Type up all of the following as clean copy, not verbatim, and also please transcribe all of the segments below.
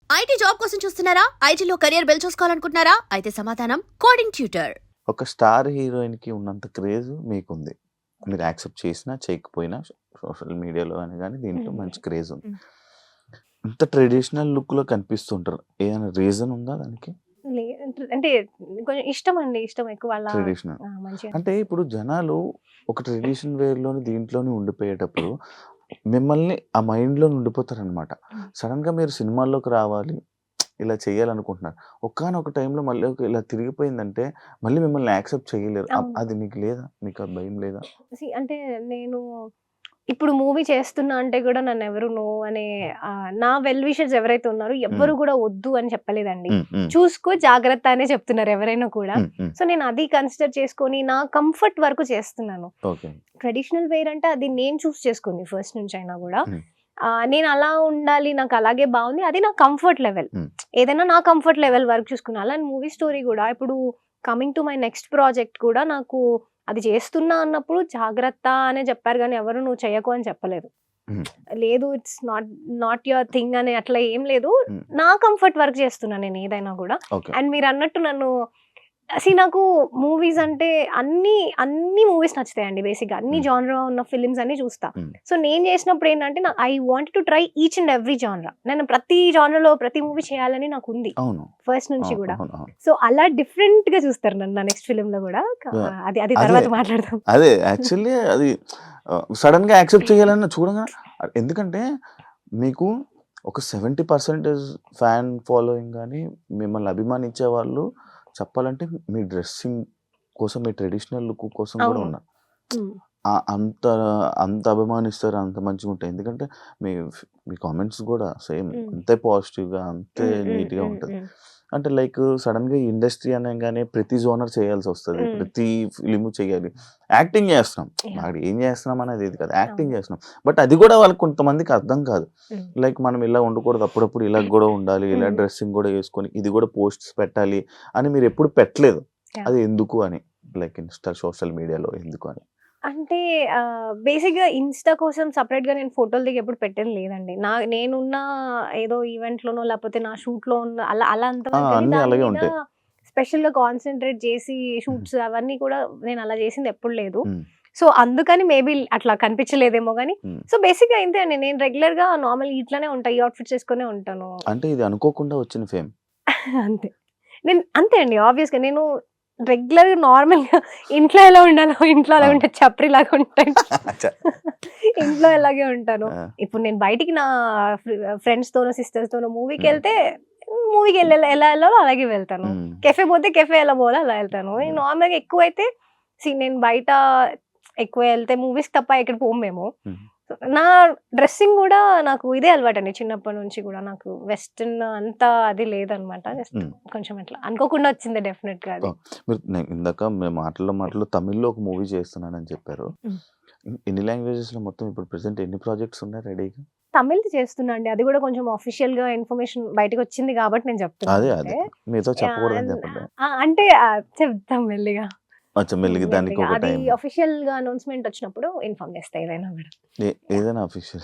IT job కోసం చూస్తున్నారా? ఐటీలో కెరియర్ బిల్డ్ చూసుకోవాలనుకుంటున్నారా? అయితే సమాధానం కోడింగ్ ట్యూటర్. ఒక స్టార్ హీరోయిన్‌కి ఉన్నంత క్రేజ్ మీకుంది. మీరు యాక్సెప్ట్ చేసినా, చేయకపోయినా సోషల్ మీడియాలో అని గాని దీంట్లో మంచి క్రేజ్ ఉంది. హ్మ్. ఇంత ట్రెడిషనల్ లుక్‌లో కనిపిస్తుంటారు. ఏమైనా రీజన్ ఉందా దానికి? అంటే కొంచెం ఇష్టమండి. ఇష్టం ఎక్కువ అలా ట్రెడిషనల్. మంచిగా అంటే ఇప్పుడు జనాలు ఒక ట్రెడిషన్ వేర్‌లోని దీంట్లోని ఉండిపోయేటప్పుడు మిమ్మల్ని ఆ మైండ్‌లోని ఉండిపోతారనమాట. హ్మ్. సడెన్‌గా మీరు సినిమాల్లోకి రావాలి, ఇలా చేయాలనుకుంటున్నారు. ఒకానొక టైంలో మళ్ళీ ఇలా తిరిగిపోయిందంటే మళ్ళీ మిమ్మల్ని యాక్సెప్ట్ చేయలేరు. అవును. అది మీకు లేదా? మీకు ఆ భయం లేదా? అంటే నేను ఇప్పుడు మూవీ చేస్తున్నా అంటే కూడా నన్నెవరు నో అనే నా వెల్ విషర్స్ ఎవరైతే ఉన్నారో ఎవ్వరు హ్మ్. కూడా వద్దు అని చెప్పలేదండి. హ్మ్. హ్మ్. చూసుకో జాగ్రత్త అనే చెప్తున్నారు ఎవరైనా కూడా. హ్మ్. హ్మ్. సో నేను అది కన్సిడర్ చేసుకొని నా కంఫర్ట్ వరకు చేస్తున్నాను. ఓకే. ట్రెడిషనల్ వేర్ అంటే అది నేను చూస్ చేసుకుంది ఫస్ట్ నుంచి అయినా కూడా. హ్మ్. నేను అలా ఉండాలి, నాకు అలాగే బాగుంది. అది నా కంఫర్ట్ లెవెల్. హ్మ్. ఏదైనా నా కంఫర్ట్ లెవెల్ వరకు చూసుకున్నా. అలా మూవీ స్టోరీ కూడా ఇప్పుడు coming to my next project కూడా నాకు అది చేస్తున్నా అన్నప్పుడు జాగ్రత్త అనే చెప్పారు గానీ ఎవరు నువ్వు చెయ్యకు అని చెప్పలేదు. హ్మ్. లేదు ఇట్స్ నాట్ యువర్ థింగ్ అని అట్లా ఏం లేదు. హ్మ్. నా కంఫర్ట్ వర్క్ చేస్తున్నా నేను ఏదైనా కూడా. ఓకే. అండ్ మీరన్నట్టు నన్ను నాకు మూవీస్ అంటే అన్ని మూవీస్ నచ్చుతాయండి బేసిక్‌గా. అన్ని హ్మ్. జానరా ఉన్న ఫిల్మ్స్ అన్ని చూస్తా. హ్మ్. సో నేను చేసినప్పుడు ఏంటంటే I want to try each and every జానరా. నేను ప్రతి జానరాలో ప్రతి మూవీ చేయాలని నాకుంది. అవును. ఫస్ట్ నుంచి అవును. కూడా. అవును. అవును. సో అలా డిఫరెంట్‌గా చూస్తారు నన్ను నా నెక్స్ట్ ఫిల్మ్‌లో కూడా. యాహ్! అది అది అదే. తర్వాత మాట్లాడదాం. అదే యాక్చువల్లీ అది సడెన్‌గా యాక్సెప్ట్ చేయాలన్న చూడంగా ఎందుకంటే మీకు ఒక 70% ఫ్యాన్ ఫాలోయింగ్ గాని, మిమ్మల్ని అభిమానించే వాళ్ళు చెప్పాలంటే మీ డ్రెస్సింగ్ కోసం, మీ ట్రెడిషనల్ లుక్ కోసం కూడా అవును. ఉన్నారు. హ్మ్. అంత అంత అభిమానిస్తారు. అంత మంచిగుంటాయి. ఎందుకంటే మీ మీ కామెంట్స్ గూడా సేమ్ హ్మ్. అంతే పాజిటివ్‌గా, అంతే హ్మ్. హ్మ్. నీట్‌గా హ్మ్. ఉంటది. హ్మ్. అంటే లైక్ సడెన్‌గా ఇండస్ట్రీ అనంగానే ప్రతి జోనర్ చేయాల్సొస్తది. హ్మ్. ప్రతి ఫిల్ము చేయాలి. యాక్టింగ్ చేస్తున్నాం. యాహ్! అక్కడ ఏం చేస్తున్నాం అనేది ఇది కాదు. యాక్టింగ్ అవును. చేస్తున్నాం. బట్ అది కూడా వాళ్ళకి కొంతమందికి అర్థం కాదు. హ్మ్. లైక్ మనం ఇలా ఉండకూడదు. అప్పుడప్పుడు ఇలా గూడా ఉండాలి. ఇలా హ్మ్. డ్రెస్సింగ్ గూడా యేసుకొని ఇది గూడా పోస్ట్స్ పెట్టాలి అని మీరెప్పుడు పెట్టలేదు. యాహ్! అది ఎందుకు అని? లైక్ సోషల్ మీడియాలో ఎందుకు అని? అంటే బేసిక్‌గా ఇన్‌స్టా కోసం సెపరేట్‌గా నేను ఫోటోలు దిగి ఎప్పుడు పెట్టింది లేదండి. నేనున్న ఏదో ఈవెంట్‌లోనో లేకపోతే నా షూట్‌లో ఉన్న అలా అలా అంతవరకు గాని అన్నీ దాని అలాగే మీద ఉంటాయి. స్పెషల్‌గా కాన్సంట్రేట్ చేసి హుహు. షూట్స్ అవన్నీ కూడా నేను అలా చేసింది ఎప్పుడు లేదు. హ్మ్. సో, అందుకని మేబీ అట్లా కనిపించలేదేమో గాని. హ్మ్. సో, బేసిక్‌గా ఇంతే అండి. నేను రెగ్యులర్‌గా నార్మల్‌గా ఇట్లనే ఉంటా. ఈ అవుట్‌ఫిట్స్ ఏసుకొనే ఉంటాను. అంటే ఇది అనుకోకుండా వచ్చిన ఫేమ్. అంతే. నేను అంతే అండి. ఆబ్వియస్‌గా నేను రెగ్యులర్‌గా నార్మల్‌గా ఇంట్లో ఎలా ఉండాలో ఇంట్లో ఆ! అలాగే ఉంటా. చప్రీలాగా ఉంటాను. అచ్చా! ఇంట్లో ఎలాగే ఉంటాను. ఆ! ఇప్పుడు నేను బయటికి నా ఫ్రెండ్స్‌తోనో, సిస్టర్స్‌తోనో హ్మ్. మూవీకెళ్తే మూవీకి ఎలా ఎళ్ళాలో అలాగే వెళ్తాను. హ్మ్. కెఫే పోతే కెఫే ఎలా పోవాలో అలా ఎళ్తాను. హ్మ్. నార్మల్‌గా ఎక్కువైతే నేను బయట ఎక్కువ ఎళ్తే మూవీస్‌కి తప్ప ఎక్కడికి పోము మేము. హ్మ్. నా డ్రెస్సింగ్ గూడా నాకు ఇదే అలవాటండి చిన్నప్పటి నుంచి గూడా. నాకు వెస్టర్న్ అంత అది లేదనమాట. జస్ట్ హ్మ్. కొంచెం అట్లా అనుకోకుండా వచ్చింది డెఫినెట్‌గా అది. మీరు ఇందాక మేము మాటల్లో తమిళ్‌లో ఒక మూవీ చేస్తున్నానని చెప్పారు. హ్మ్. ఎన్ని లాంగ్వేజెస్‌లో మొత్తం ఇప్పుడు ప్రెజెంట్ ఎన్ని ప్రాజెక్ట్స్ ఉన్నాయి రెడీగా? తమిళ్‌ది చేస్తున్నా అండి. అది గూడా కొంచెం ఆఫీషియల్‌గా ఇన్ఫర్మేషన్ బయటకొచ్చింది గాబట్టి నేను చెప్తున్నాను అదే. అంతే. మీతో చెప్పకూడదని అండ్ చెప్పండి. అంటే చెప్తాం మెల్లిగా. అచ్చా! మెల్లిగా దానికి మెల్లిగా. ఒక అది టైమ్. అఫీషియల్‌గా అనౌన్స్‌మెంట్ వచ్చినప్పుడు ఇన్ఫార్మ్ చేస్తా ఏదైనా గూడా. యాహ్! ఏదైనా అఫీషియల్.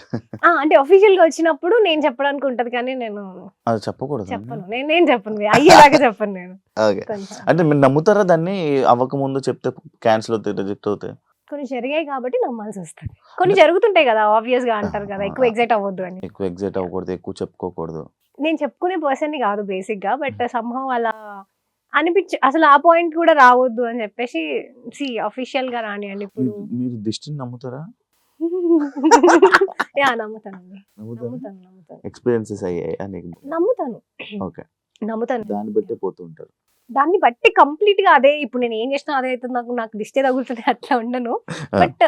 అంటే అఫీషియల్‌గా వచ్చినప్పుడు నేను చెప్పడానికి ఉంటది కానీ నేను అది చెప్పకూడదా అండి? చెప్పను. నేను చెప్పను. అయ్యేదాకా చెప్పను నేను. ఓకే. కొంచెం అంటే మీరు నమ్ముతారా దాన్ని అవ్వకముందు చెప్తే క్యాన్సిల్ అవుతాయి, రిజెక్ట్ అవుతాయి? కొన్ని జరిగాయి కాబట్టి నమ్మాల్సొస్తది. కొన్ని అంటే జరుగుతుంటాయి గదా! ఆబ్వియస్‌గా అంటారు కదా! ఎక్కువ ఆ! ఎక్సైట్ అవ్వద్దు అని. ఎక్కువ ఎక్సైట్ అవ్వకూడదు. ఎక్కువ చెప్పుకోకూడదు. నేను చెప్పుకునే పర్సన్‌ని గాదు బేసిక్‌గా. బట్ సమ్‌హౌ అలా అసలు ఆ పాయింట్ కూడా రావద్దు అని చెప్పేసి అఫీషియల్‌గా రానియండి ఇప్పుడు. మీరు దిష్టిని నమ్ముతారా? నమ్ముతానండి. నమ్ముతారా? నమ్ముతాను. ఎక్స్‌పీరియన్సెస్ అయ్యాయా నీకు? నమ్ముతాను. ఓకే. నమ్ముతాను. దాన్ని బట్టే పోతూ ఉంటారు. దాన్ని బట్టి కంప్లీట్‌గా అదే ఇప్పుడు నేను ఏం చేసినా అదే అయితుంది. నాకు దిష్టే తగులుతది అట్లా ఉండను. ఆ! బట్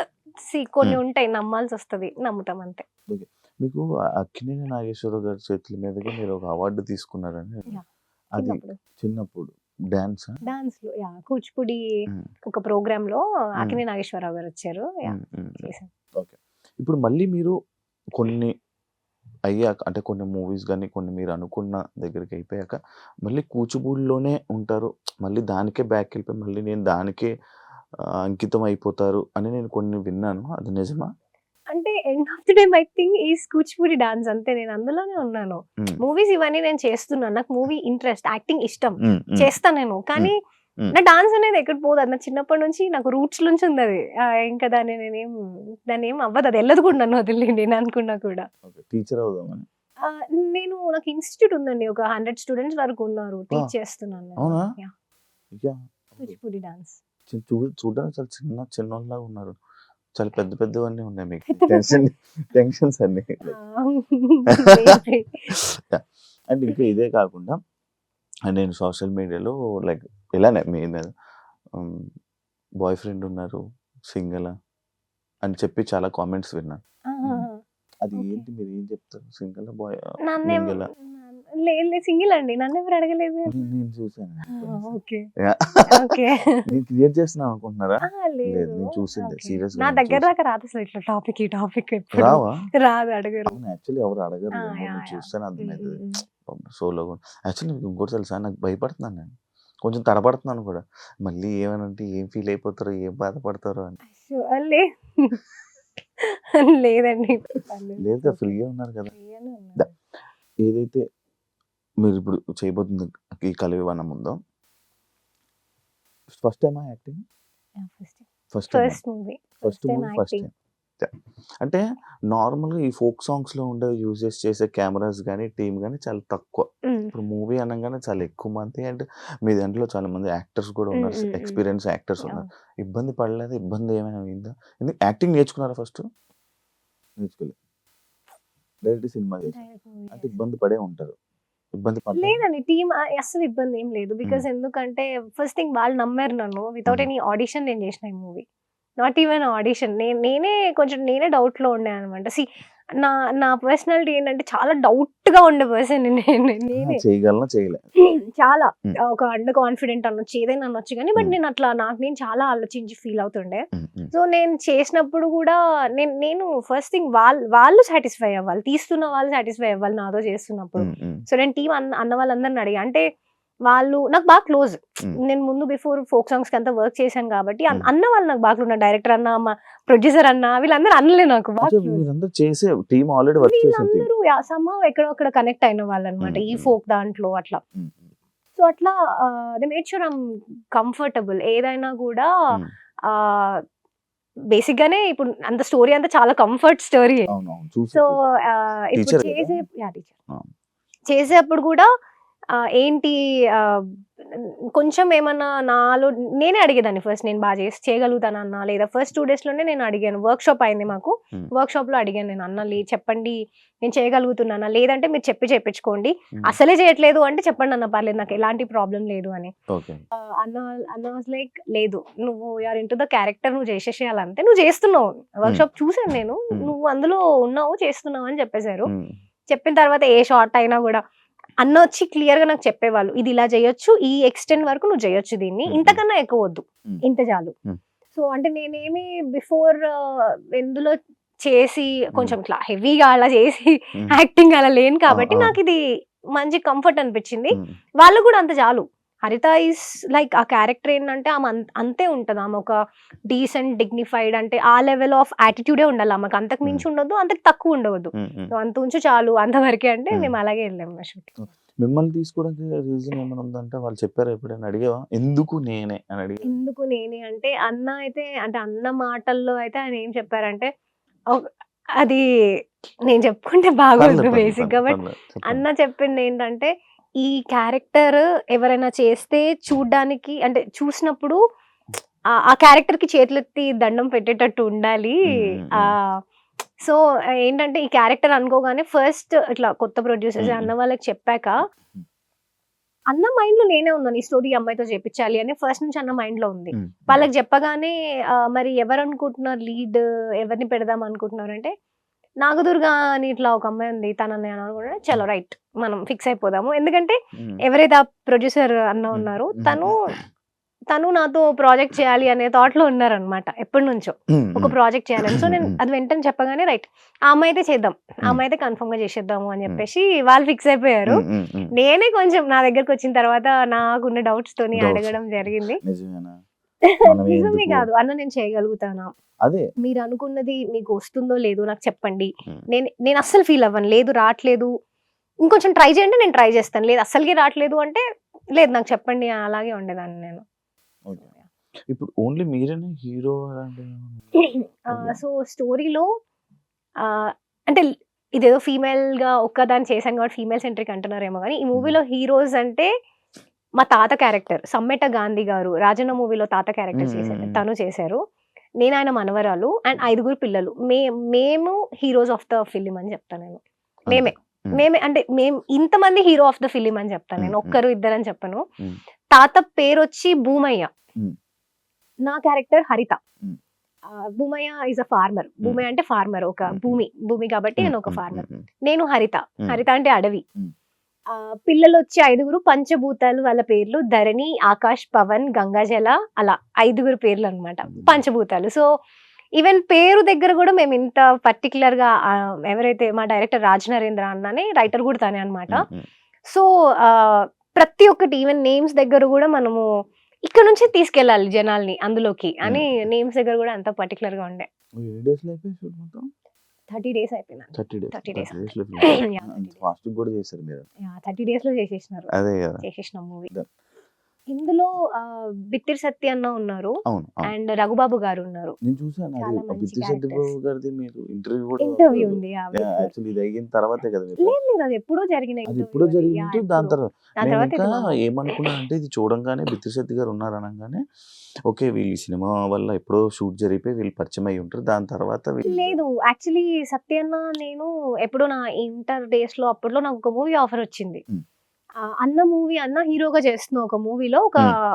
కొన్ని హ్మ్. ఉంటాయి నమ్మాల్సొస్తది. నమ్ముతాం అంతే. ఓకే. మీకు అక్కినేని నాగేశ్వరరావు గారి చేతుల మీదుగా మీరు ఒక అవార్డ్ తీసుకున్నారని యాహ్! అది చిన్నప్పుడు. చిన్నప్పుడు డాన్సా? డాన్స్‌లో కూచిపూడి హ్మ్. ఒక ప్రోగ్రామ్‌లో హ్మ్. అక్కినేని నాగేశ్వరరావు గారొచ్చారు. హ్మ్. చేశాను. ఓకే. ఇప్పుడు మళ్ళీ మీరు కొన్ని అయ్యాక అంటే కొన్ని మూవీస్ గాని, కొన్ని మీరు అనుకున్న దగ్గరికి అయిపోయాక మళ్ళీ కూచిపూడిలోనే ఉంటారు. మళ్ళీ దానికే బ్యాక్‌కెళ్ళిపోయి మళ్ళీ నేను దానికే అంకితం అయిపోతారు అని నేను కొన్ని విన్నాను. అది నిజమా? అంటే end of the day my thing is Kuchipudi dance అంతే. నేను అందులోనే ఉన్నాను. మూవీస్ ఇవన్నీ నేను చేస్తున్నాను. నాకు మూవీ ఇంట్రెస్ట్, యాక్టింగ్ ఇష్టం, చేస్తాను నేను. కానీ నా డాన్స్ అనేది ఎక్కడ పోదు. అది నా చిన్నప్పటి నుంచి నాకు రూట్స్ నుంచి ఉంది అది. ఇంకా దాన్ని ఏం అవ్వదు. అది వెళ్ళదు కూడా నన్ను వదిలి నేను అనుకున్నా కూడా. టీచర్ అవుదామని నాకు ఇన్స్టిట్యూట్ ఉందండి. ఒక 100 స్టూడెంట్స్ వరకు ఉన్నారు. టీచ్ చేస్తున్నాను నేను. అవునా? Yeah. యా. కూచిపూడి డాన్స్. చూడడానికి చాలా చిన్నోళ్ళలాగా ఉన్నారు. చాలా పెద్దవన్నీ ఉన్నాయి మీకు. టెన్షన్స్ అన్ని. అండ్ ఇంకా ఇదే కాకుండా నేను సోషల్ మీడియాలో లైక్ ఇలానే మీ బాయ్ ఫ్రెండ్ ఉన్నారు, సింగిల్ అని చెప్పి చాలా కామెంట్స్ విన్నాను. అది ఏంటి, మీరు ఏం చెప్తారు? సింగిల్ బాయ్ సింగిల్ అండి. నన్ను ఎవరు అడగలేదు. నేను చూసాను. ఓకే. నేను క్రియేట్ చేస్తున్నాను అనుకుంటున్నారా? లేదు, నేను చూసింది సీరియస్. నా దగ్గర దాకా రాదు అసలు ఇట్లా టాపిక్ రావా? రాదు, అడగరు. యాక్చువల్లీ ఎవరు అడగరు. నేను చూస్తాను, అర్థమవుతుంది. సోలోగా యాక్చువల్లీ ఇంకోటి తెలుసా, నాకు భయపడుతున్నాను. నేను కొంచెం తడబడుతున్నాను కూడా. మళ్ళీ ఏమనంటే ఏం ఫీల్ అయిపోతారో, ఏం బాధపడతారో అని. లేదండి, లేదు, ఫ్రీగా ఉన్నారు కదా. ఏదైతే మీరు ఇప్పుడు చేయబోతుంది ఈ కలవివనం ఉందో, first time acting? First movie, first time. అంటే నార్మల్గా ఈ ఫోక్ సాంగ్స్ లో ఉండే యూజెస్ చేసే కెమెరాస్ కానీ టీమ్ కానీ చాలా తక్కువ. ఇప్పుడు మూవీ అనగానే చాలా ఎక్కువ మంది, అండ్ మీ దాంట్లో చాలా మంది యాక్టర్స్ కూడా ఉన్నారు, ఎక్స్పీరియన్స్ యాక్టర్స్ ఉన్నారు. ఇబ్బంది పడలేదు? ఇబ్బంది ఏమైనా అయిందా? ఎందుకు యాక్టింగ్ నేర్చుకున్నారా ఫస్ట్? నేర్చుకోలేదు, డైరెక్ట్ సినిమా చేసి. అంటే ఇబ్బంది పడే ఉంటారు. ఇబ్బంది లేదండి, టీమ్ అసలు ఇబ్బంది ఏం లేదు. బికాస్ ఎందుకంటే ఫస్ట్ థింగ్ వాళ్ళు నమ్మారు నన్ను. వితౌట్ ఎనీ ఆడిషన్ నేను చేసిన ఈ మూవీ. Not even audition. నేనే డౌట్ లో ఉండే అనమాట. నా పర్సనాలిటీ ఏంటంటే చాలా డౌట్ గా ఉండే పర్సన్ నేనే. చేయగలనా చేయలేదు, చాలా ఒక అండర్ కాన్ఫిడెంట్ అనొచ్చు, ఏదైనా అనొచ్చు. కానీ బట్ నేను అట్లా నేను చాలా ఆలోచించి ఫీల్ అవుతుండే. సో నేను చేసినప్పుడు కూడా నేను ఫస్ట్ థింగ్ వాళ్ళు సాటిస్ఫై అవ్వాలి, తీస్తున్న వాళ్ళు సాటిస్ఫై అవ్వాలి నాతో చేస్తున్నప్పుడు. సో నేను టీం అన్న వాళ్ళందరిని అడిగా. అంటే వాళ్ళు నాకు బాగా క్లోజ్. నేను ముందు బిఫోర్ ఫోక్ సాంగ్స్ కి అంతా వర్క్ చేశాను కాబట్టి అన్న వాళ్ళు నాకు బాగా క్లోజ్. డైరెక్టర్ అన్న, ప్రొడ్యూసర్ అన్న, వీళ్ళందరూ అన్నలే నాకు బాగా. వీళ్ళందరూ సమ్హౌ ఎక్కడొక్కడ కనెక్ట్ అయిన వాళ్ళు అనమాట ఈ ఫోక్ దాంట్లో అట్లా. సో అట్లా they made sure I'm comfortable. ఏదైనా కూడా బేసిక్ గానే ఇప్పుడు అంత స్టోరీ అంతా చాలా కంఫర్ట్ స్టోరీ. సో ఇప్పుడు చేసేప్పుడు కూడా ఏంటి కొంచెం ఏమన్నా నాలో నేనే అడిగేదాన్ని ఫస్ట్, నేను బాగా చేయగలుగుతానన్నా లేదా. ఫస్ట్ 2 days లోనే నేను అడిగాను. వర్క్ షాప్ అయింది మాకు. వర్క్ షాప్ లో అడిగాను నేను, అన్న చెప్పండి నేను చేయగలుగుతున్నానా, లేదంటే మీరు చేయించుకోండి, అసలే చేయట్లేదు అంటే చెప్పండి అన్న, పర్లేదు నాకు ఎలాంటి ప్రాబ్లం లేదు అని. అన్న వాజ్ లైక్, లేదు నువ్వు యూఆర్ ఇంటూ ద క్యారెక్టర్, నువ్వు చేసేసేయాలంటే నువ్వు చేస్తున్నావు. వర్క్ షాప్ చూసాను నేను, నువ్వు అందులో ఉన్నావు, చేస్తున్నావు అని చెప్పేశారు. చెప్పిన తర్వాత ఏ షార్ట్ అయినా కూడా అన్న వచ్చి క్లియర్ గా నాకు చెప్పేవాళ్ళు, ఇది ఇలా చేయొచ్చు, ఈ ఎక్స్టెంట్ వరకు నువ్వు చేయొచ్చు, దీన్ని ఇంతకన్నా ఎక్కువ వద్దు, ఇంత చాలు. సో అంటే నేనేమి బిఫోర్ ఎందులో చేసి కొంచెం ఇట్లా హెవీగా అలా చేసి యాక్టింగ్ అలా లేను కాబట్టి నాకు ఇది మంచి కంఫర్ట్ అనిపించింది. వాళ్ళు కూడా అంత చాలు. హరిత ఈస్ లైక్ ఆ క్యారెక్టర్ ఏంటంటే ఆమె అంతే ఉంటుంది. ఆమె ఒక డీసెంట్, డిగ్నిఫైడ్, అంటే ఆ లెవెల్ ఆఫ్ యాటిట్యూడే ఉండాలి ఆమెకు. అంతకు మించి ఉండొద్దు, అంతకు తక్కువ ఉండవద్దు. అంత ఉంచు చాలు, అంతవరకే అంటే మేము అలాగే వెళ్ళాము మా షూటింగ్. మిమ్మల్ని తీసుకోవడానికి రీజన్ ఏమైనా ఉందంటే వాళ్ళు చెప్పారు ఎప్పుడైనా అడిగావా? ఎందుకు నేనే అని అడిగా. ఎందుకు నేనే అంటే అన్న అయితే, అంటే అన్న మాటల్లో అయితే ఆయన ఏం చెప్పారంటే, అది నేను చెప్పుకుంటే బాగోదు బేసిక్ గా, బట్ అన్న చెప్పింది ఏంటంటే, ఈ క్యారెక్టర్ ఎవరైనా చేస్తే చూడ్డానికి, అంటే చూసినప్పుడు ఆ క్యారెక్టర్ కి చేతులెత్తి దండం పెట్టేటట్టు ఉండాలి. సో ఏంటంటే ఈ క్యారెక్టర్ అనుకోగానే ఫస్ట్ ఇట్లా కొత్త ప్రొడ్యూసర్స్ అన్న వాళ్ళకి చెప్పాక, అన్న మైండ్ లో నేనే ఉన్నాను, ఈ స్టోరీ అమ్మాయితో చేపించాలి అని ఫస్ట్ నుంచి అన్న మైండ్ లో ఉంది. వాళ్ళకి చెప్పగానే మరి ఎవరు అనుకుంటున్నారు లీడ్, ఎవరిని పెడదాం అనుకుంటున్నారు అంటే, నాగదుర్గ అని ఇట్లా ఒక అమ్మాయి ఉంది, తనని అనుకుంటే చలో రైట్ మనం ఫిక్స్ అయిపోదాము. ఎందుకంటే ఎవరైతే ఆ ప్రొడ్యూసర్ అన్న ఉన్నారో తను నాతో ప్రాజెక్ట్ చేయాలి అనే థాట్ లో ఉన్నారనమాట ఎప్పటి నుంచో, ఒక ప్రాజెక్ట్ చేయాలని. సో నేను అది వెంటనే చెప్పగానే రైట్ ఆ అమ్మాయి అయితే చేద్దాం, ఆ అమ్మాయి అయితే కన్ఫర్మ్ గా చేసేద్దాము అని చెప్పేసి వాళ్ళు ఫిక్స్ అయిపోయారు. నేనే కొంచెం నా దగ్గరకు వచ్చిన తర్వాత నాకున్న డౌట్స్ తోని అడగడం జరిగింది. మనం నిజమే ఎందుకు కాదు అన్న, నేను చేయగలుగుతానా, అదే మీరు అనుకున్నది మీకు వస్తుందో లేదో నాకు చెప్పండి, ఉమ్, నేను అస్సలు ఫీల్ అవ్వను, లేదు రావట్లేదు ఇంకొంచెం ట్రై చేయండి నేను ట్రై చేస్తాను, లేదు అస్సలకి రావట్లేదు అంటే లేదు నాకు చెప్పండి, అలాగే ఉండేదాన్ని నేను. ఓకే. ఇప్పుడు ఓన్లీ మీరేనా హీరో సో స్టోరీలో అంటే ఇదేదో ఫీమేల్ గా ఒక్కదాన్ని చేశాను కాబట్టి ఫీమేల్ సెంట్రిక్ అంటున్నారేమో కానీ, ఈ మూవీలో హీరోస్ అంటే మా తాత క్యారెక్టర్ సమ్మెట గాంధీ గారు రాజన్న మూవీలో తాత క్యారెక్టర్ చేశారు, తను చేశారు. నేను ఆయన మనవరాలు అండ్ 5 పిల్లలు. మేము హీరోస్ ఆఫ్ ద ఫిలిం అని చెప్తాను నేను. మేమే మేమే అంటే మేము ఇంతమంది హీరో ఆఫ్ ద ఫిలిం అని చెప్తాను నేను, ఒక్కరు ఇద్దరు అని చెప్పను. తాత పేరు వచ్చి భూమయ్య, నా character Haritha. Bhoomayya is a farmer, Bhoomayya అంటే ఫార్మర్, ఒక భూమి కాబట్టి నేను ఒక ఫార్మర్. నేను హరిత, హరిత అంటే అడవి. పిల్లలు వచ్చి 5 పంచభూతాలు, వాళ్ళ పేర్లు ధరణి, ఆకాష్, పవన్, గంగాజల, అలా 5 పేర్లు అనమాట పంచభూతాలు. సో ఈవెన్ పేరు దగ్గర కూడా మేము ఇంత పర్టికులర్ గా ఎవరైతే మా డైరెక్టర్ రాజ్ నరేంద్ర అన్ననే, రైటర్ కూడా తానే అనమాట. సో ప్రతి ఒక్కటి ఈవెన్ నేమ్స్ దగ్గర కూడా మనము ఇక్కడ నుంచి తీసుకెళ్ళాలి జనాల్ని అందులోకి అని నేమ్స్ దగ్గర కూడా అంత పర్టికులర్ గా ఉండే. 30 days అయిపోయినా. 30 days. 30 days లో చేసేసినారు, చేసేసిన మూవీ. ఇందులో బిత్తిరి సత్య అన్న ఉన్నారు అండ్ రఘుబాబు గారు ఉన్నారు. నేను చూసాను చాలా అది మంచి బిత్తిరి సత్యబాబు గారిది మీరు ఇంటర్వ్యూ కూడా ఇంటర్వ్యూ ఉంది. యాక్చువల్లీ ఇది అయిన తర్వాతే కదా మీరు లేదు లేదు, అది ఎప్పుడో జరిగిన అది ఎప్పుడో జరిగింది. దాని తర్వాత దాని నేను తర్వాత ఇంకా ఇది మా- ఏమనుకున్నానంటే ఇది చూడంగానే బిత్తిరి సత్య గారు ఉన్నారు అనగానే ఓకే వీళ్ళు ఈ సినిమా వల్ల ఎప్పుడో షూట్ జరిగిపోయి వీళ్ళు పరిచయం అయి ఉంటారు. దాని తర్వాత లేదు, యాక్చువల్లీ సత్యన్న నేను ఎప్పుడో నా ఇంటర్ డేస్ లో అప్పట్లో నాకు ఒక మూవీ ఆఫర్ వచ్చింది. అన్న మూవీ, అన్న హీరోగా చేస్తున్న ఒక మూవీలో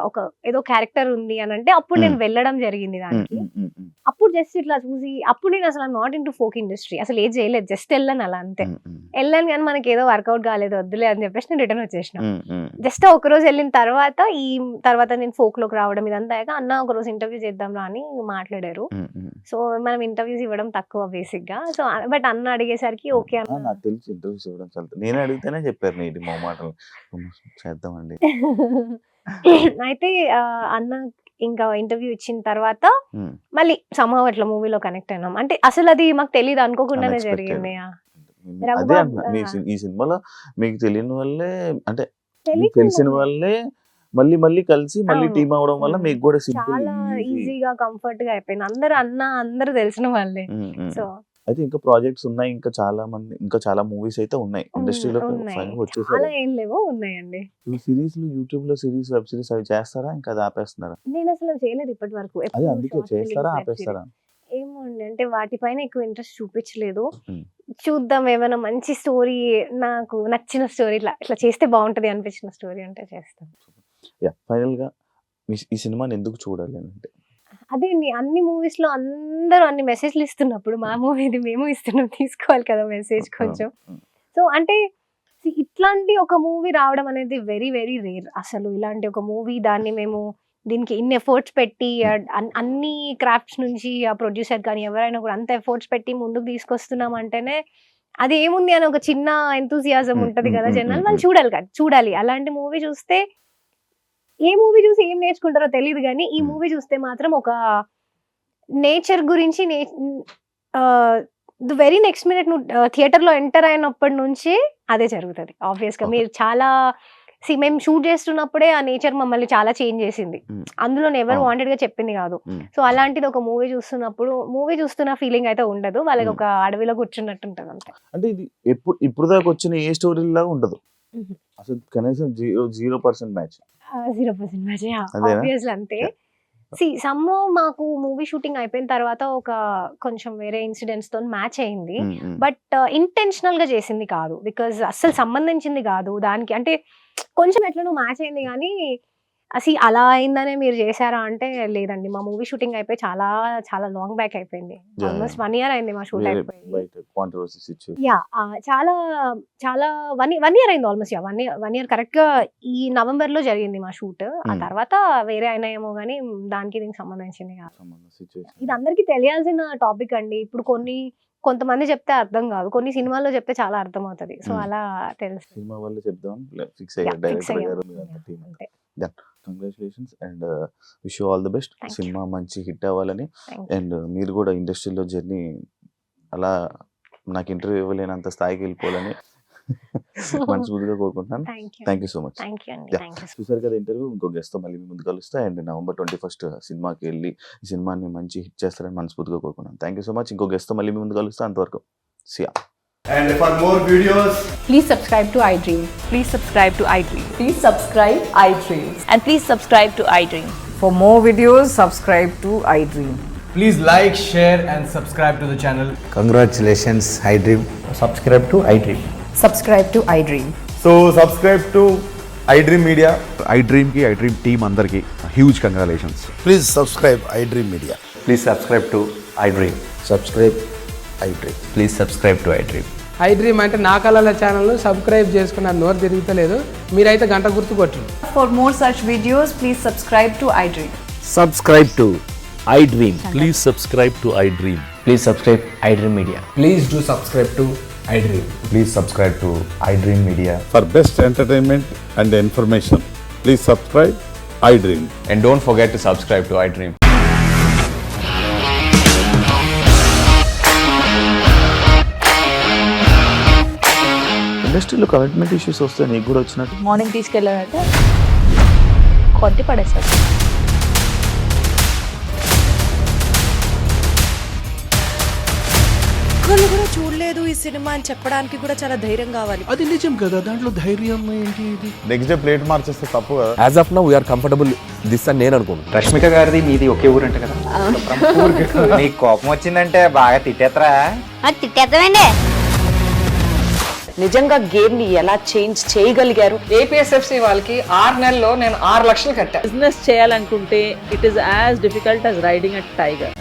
ఒక ఏదో క్యారెక్టర్ ఉంది అని అంటే అప్పుడు నేను వెళ్ళడం జరిగింది దానికి. అప్పుడు జస్ట్ ఇట్లా చూసి, అప్పుడు నేను అసలు not in to folk industry, అసలు ఏది చేయలేదు, జస్ట్ వెళ్ళాను అలా అంతే. వెళ్ళాను కానీ మనకి ఏదో వర్కౌట్ కాలేదు, వద్దులే అని చెప్పేసి నేను రిటర్న్ వచ్చేసిన. జస్ట్ ఒక రోజు వెళ్ళిన తర్వాత తర్వాత నేను ఫోక్ లోకి రావడం ఇదంతా అయ్యాక అన్న ఒక రోజు ఇంటర్వ్యూ చేద్దాం రా అని మాట్లాడారు. సో మనం ఇంటర్వ్యూస్ ఇవ్వడం తక్కువ బేసిక్ గా. సో బట్ అన్న అడిగేసరికి ఓకే అన్న. నాకు తెలిసి ఇంటర్వ్యూస్ ఇవ్వడం చాలా నేనే అడిగితేనే చెప్పారు నీటి మా మాటలు చేద్దామండి. అయితే అన్న ఇంకా ఇంటర్వ్యూ ఇచ్చిన తర్వాత మళ్ళీ సమ్హౌ అట్లా మూవీలో కనెక్ట్ అయినాం. అంటే అసలు అది మాకు తెలియదు, అనుకోకుండానే జరిగింది. అదే అంటున్నా, ఈ సినిమాలో మీకు తెలియని వల్లే అంటే మీకు తెలిసిన వాళ్ళే మళ్ళీ మళ్ళీ కలిసి మళ్ళీ టీమ్ అవడం వల్ల మీకు కూడా చాలా ఈజీగా కంఫర్ట్ గా అయిపోయింది. అందరూ తెలిసిన వాళ్ళే. సో అయితే ఇంకా ప్రాజెక్ట్స్ ఉన్నాయి, ఇంకా చాలా మూవీస్ అయితే ఉన్నాయి ఇండస్ట్రీలో వచ్చేసారు. చాలా ఏం లేవో ఉన్నాయండి. సిరీస్ యూట్యూబ్ లో సిరీస్, వెబ్ సిరీస్ అవి చేస్తారా ఇంకా అది ఆపేస్తున్నారా? నేను అసలు చేయలేదు ఇప్పటి వరకు. అదే అందుకే చేస్తారా ఆపేస్తారా? ఏమో అండి, అంటే వాటిపైన ఎక్కువ ఇంట్రెస్ట్ చూపించలేదు. చూద్దాం, ఏమైనా మంచి స్టోరీ, నాకు నచ్చిన స్టోరీ, ఇట్లా చేస్తే బాగుంటది అనిపించిన స్టోరీ అంటే చేస్తాను. ఫైనల్ గా ఈ సినిమాని ఎందుకు చూడాలి అంటే అదే అండి, అన్ని మూవీస్ లో అందరూ అన్ని మెసేజ్లు ఇస్తున్నప్పుడు మా మూవీది మేము ఇస్తున్నాం, తీసుకోవాలి కదా మెసేజ్ కొంచెం. సో అంటే ఇట్లాంటి ఒక మూవీ రావడం అనేది వెరీ వెరీ రేర్. అసలు ఇలాంటి ఒక మూవీ దాన్ని మేము దీనికి ఇన్ని ఎఫర్ట్స్ పెట్టి అన్ని క్రాఫ్ట్స్ నుంచి ఆ ప్రొడ్యూసర్ కానీ ఎవరైనా కూడా అంత ఎఫర్ట్స్ పెట్టి ముందుకు తీసుకొస్తున్నాం అంటేనే అది ఏముంది అని ఒక చిన్న ఎంతూసియాజం ఉంటది కదా జనాలు, వాళ్ళు చూడాలి. అలాంటి మూవీ చూస్తే ఏ మూవీ చూసి ఏం నేర్చుకుంటారో తెలియదు కానీ ఈ మూవీ చూస్తే మాత్రం ఒక నేచర్ గురించి ది వెరీ నెక్స్ట్ మినిట్ నువ్వు థియేటర్ లో ఎంటర్ అయినప్పటి నుంచి అదే జరుగుతుంది ఆబ్వియస్ గా. మీరు చాలా మేము షూట్ చేస్తున్నప్పుడే ఆ నేచర్ మమ్మల్ని చాలా చేంజ్ చేసింది. అందులో ఎవరు వాంటెడ్ గా చెప్పింది కాదు. సో అలాంటిది ఒక మూవీ చూస్తున్న ఫీలింగ్ అయితే ఉండదు, వాళ్ళకి ఒక అడవిలో కూర్చున్నట్టు ఉంటుంది అంతే. అంటే ఇది ఇప్పుడు దాకా వచ్చిన ఏ స్టోరీ లాగా ఉండదు అసలు, కనీసం 0% మ్యాచ్. 0% మ్యాచ్ ఆబ్వియస్లీ అంతే. మాకు మూవీ షూటింగ్ అయిపోయిన తర్వాత ఒక కొంచెం వేరే ఇన్సిడెంట్స్ తో మ్యాచ్ అయింది. బట్ ఇంటెన్షనల్ గా చేసింది కాదు, బికాజ్ అస్సలు సంబంధించింది కాదు దానికి. అంటే కొంచెం ఎట్లనో మ్యాచ్ అయింది కానీ అసలు అలా అయిందనే మీరు చేశారా అంటే లేదండి. మా మూవీ షూటింగ్ అయిపోయి చాలా చాలా లాంగ్ బ్యాక్ అయిపోయింది. ఆల్మోస్ట్ 1 year అయింది మా షూట్ అయిపోయి. చాలా చాలా 1 year అయింది ఆల్మోస్ట్. 1 year కరెక్ట్ గా ఈ నవంబర్ లో జరిగింది మా షూట్. ఆ తర్వాత వేరే అయినాయేమో కానీ దానికి దీనికి సంబంధించింది కాదు. ఇది అందరికి తెలియాల్సిన టాపిక్ అండి. ఇప్పుడు కొంతమంది చెప్తే అర్థం కాదు, కొన్ని సినిమాల్లో చెప్తే చాలా అర్థం అవుతుంది. సో అలా తెలుసు. సినిమా వల్ల చెప్దాం ఫిక్స్ అయ్యారు డైరెక్టర్ గారు. Congratulations and wish you all the best. Thank you. Cinema మంచి హిట్ అవ్వాలని Thank you. అండ్ మీరు కూడా ఇండస్ట్రీలో జర్నీ అలా నాకు ఇంటర్వ్యూ ఇవ్వలేనంత స్థాయికి వెళ్ళిపోవాలని మనస్ఫూర్తిగా కోరుకుంటున్నాను. Thank you. Thank you so much. Thank you అండి. Yeah. Thank you. చూసారు కదా ఇంటర్వ్యూ. ఇంకో గెస్ట్ తో మళ్ళీ మీ ముందు కలుస్తా అండ్ November 21st సినిమాకి వెళ్ళి ఈ సినిమాని మంచి హిట్ చేస్తారని మనస్ఫూర్తిగా కోరుకున్నాను. Thank you so much. ఇంకో గెస్ట్ తో మళ్ళీ మీ ముందు కలుస్తా. అంతవరకు సియా. And for more videos, Please subscribe to iDream. Please subscribe to iDream. Please subscribe iDream. And please subscribe to iDream. For more videos, subscribe to iDream. please like, share, and subscribe to the channel. Congratulations, iDream. Subscribe to iDream. Subscribe to iDream. So subscribe to iDream Media. iDream ki iDream team andarki huge congratulations. Please subscribe iDream Media. Please subscribe to iDream. Subscribe iDream. Please subscribe to iDream. iDream అంటే నా కళల channel subscribe చేసుకున్న నోరు తిరుగుతలేదు. మీరైతే గంట గుర్తు కొట్టండి. For more such videos, please subscribe to iDream. Subscribe to iDream. Please subscribe to iDream. Please subscribe iDream Media. Please do subscribe to iDream. Please subscribe to iDream Media. For best entertainment and information, please subscribe iDream. And don't forget to subscribe to iDream. ఇండస్ట్రీలో commitment issues వస్తే నీకు కూడా వచ్చినట్టు morning తీసుకెళ్ళారంటే కొట్టి పడేస్తారు. ఒక్కళ్ళు కూడా చూడలేదు ఈ సినిమా అని చెప్పడానికి కూడా చాలా ధైర్యం కావాలి. అది నిజం కదా, దాంట్లో ధైర్యం ఏంటి? ఇది నెక్స్ట్ డే ప్లేట్ మార్చేస్తే తప్పు కదా. As of now, we are comfortable this అని నేను అనుకుంటున్నాను. రష్మిక గారిది మీది ఒకే ఊరంట కదా? నీకు కోపం వచ్చిందంటే బాగా తిట్టేత్తరా? తిట్టేద్దామండి. నిజంగా గేమ్ ని ఎలా చేంజ్ చేయగలిగారు? ఏపీఎస్ఎఫ్సి వాళ్ళకి 6 నెలల్లో నేను 6 లక్షలు కట్టా. బిజినెస్ చేయాలనుకుంటే it is as difficult as riding a tiger.